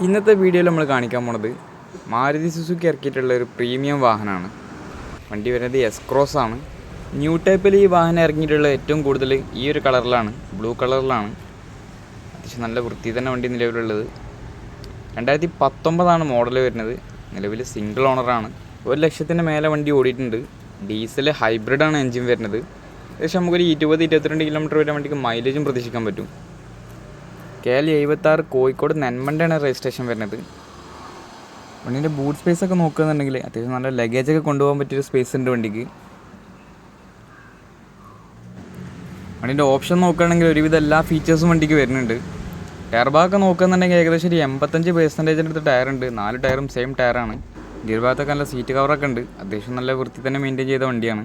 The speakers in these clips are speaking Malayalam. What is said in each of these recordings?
ഇന്നത്തെ വീഡിയോയിൽ നമ്മൾ കാണിക്കാൻ പോണത് മാരുതി സുസുക്കി ഇറക്കിയിട്ടുള്ള ഒരു പ്രീമിയം വാഹനമാണ്. വണ്ടി വരുന്നത് എസ് ക്രോസ് ആണ്. ന്യൂ ടൈപ്പിൽ ഈ വാഹനം ഇറങ്ങിയിട്ടുള്ള ഏറ്റവും കൂടുതൽ ഈ ഒരു കളറിലാണ്, ബ്ലൂ കളറിലാണ്. അത്യാവശ്യം നല്ല വൃത്തി തന്നെ വണ്ടി നിലവിലുള്ളത്. 2019 മോഡൽ വരുന്നത്. നിലവിൽ സിംഗിൾ ഓണറാണ്. 1,00,000 മേലെ വണ്ടി ഓടിയിട്ടുണ്ട്. ഡീസൽ ഹൈബ്രിഡാണ് എൻജിൻ വരുന്നത്. ഏകദേശം നമുക്കൊരു 20-22 കിലോമീറ്റർ വരെ വണ്ടിക്ക് മൈലേജും പ്രതീക്ഷിക്കാൻ പറ്റും. KL 76 കോഴിക്കോട് നെന്മണ്ടയാണ് രജിസ്ട്രേഷൻ വരുന്നത്. വണ്ടീൻ്റെ ബൂട്ട് സ്പേസ് ഒക്കെ നോക്കുകയെന്നുണ്ടെങ്കിൽ അത്യാവശ്യം നല്ല ലഗേജൊക്കെ കൊണ്ടുപോകാൻ പറ്റിയൊരു സ്പേസ് ഉണ്ട് വണ്ടിക്ക്. വണ്ടീൻ്റെ ഓപ്ഷൻ നോക്കുകയാണെങ്കിൽ ഒരുവിധം എല്ലാ ഫീച്ചേഴ്സും വണ്ടിക്ക് വരുന്നുണ്ട്. ടയർ ഭാഗമൊക്കെ നോക്കുകയെന്നുണ്ടെങ്കിൽ ഏകദേശം ഒരു 85% അടുത്ത് ടയറുണ്ട്. 4 ടയറും സെയിം ടയറാണ്. ഗിയർ ഭാഗത്തൊക്കെ നല്ല സീറ്റ് കവറൊക്കെ ഉണ്ട്. അത്യാവശ്യം നല്ല വൃത്തി തന്നെ മെയിൻറ്റെയിൻ ചെയ്ത വണ്ടിയാണ്.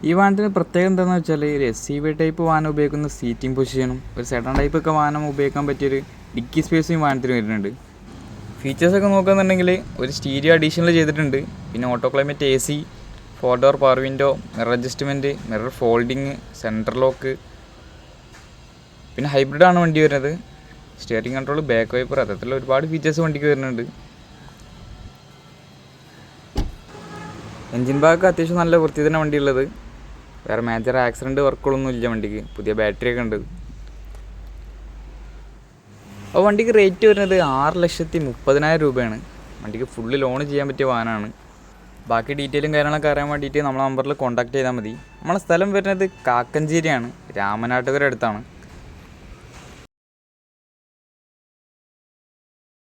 ഈ വാഹനത്തിന് പ്രത്യേകം എന്താണെന്ന് വെച്ചാൽ ഒരു SUV ടൈപ്പ് വാഹനം ഉപയോഗിക്കുന്ന സീറ്റിംഗ് പൊസിഷനും ഒരു സെഡാൻ ടൈപ്പൊക്കെ വാഹനം ഉപയോഗിക്കാൻ പറ്റിയൊരു ഡിക്കി സ്പേസും ഈ വാഹനത്തിന് വരുന്നുണ്ട്. ഫീച്ചേഴ്സൊക്കെ നോക്കുകയെന്നുണ്ടെങ്കിൽ ഒരു സ്റ്റീരിയോ അഡീഷണൽ ചെയ്തിട്ടുണ്ട്. പിന്നെ auto climate AC, 4 door power window, mirror adjustment, mirror folding, central lock. പിന്നെ ഹൈബ്രിഡാണ് വണ്ടി വരുന്നത്. സ്റ്റിയറിംഗ് കൺട്രോൾ, ബാക്ക് വൈപ്പർ, അത്തരത്തിലുള്ള ഒരുപാട് ഫീച്ചേഴ്സ് വണ്ടിക്ക് വരുന്നുണ്ട്. എൻജിൻ ഭാഗമൊക്കെ അത്യാവശ്യം നല്ല വൃത്തി തന്നെ വണ്ടി ഉള്ളത്. വേറെ മേജർ ആക്സിഡൻറ്റ് വർക്കുകളൊന്നും ഇല്ല വണ്ടിക്ക്. പുതിയ ബാറ്ററിയൊക്കെ ഉണ്ട്. അപ്പോൾ വണ്ടിക്ക് റേറ്റ് വരുന്നത് 6,30,000 രൂപയാണ്. വണ്ടിക്ക് ഫുള്ള് ലോൺ ചെയ്യാൻ പറ്റിയ വാഹനമാണ്. ബാക്കി ഡീറ്റെയിലും കാര്യങ്ങളൊക്കെ അറിയാൻ വേണ്ടിയിട്ട് നമ്മളെ നമ്പറിൽ കോൺടാക്ട് ചെയ്താൽ മതി. നമ്മളെ സ്ഥലം വരുന്നത് കാക്കഞ്ചേരിയാണ്, രാമനാട്ടുകര അടുത്താണ്.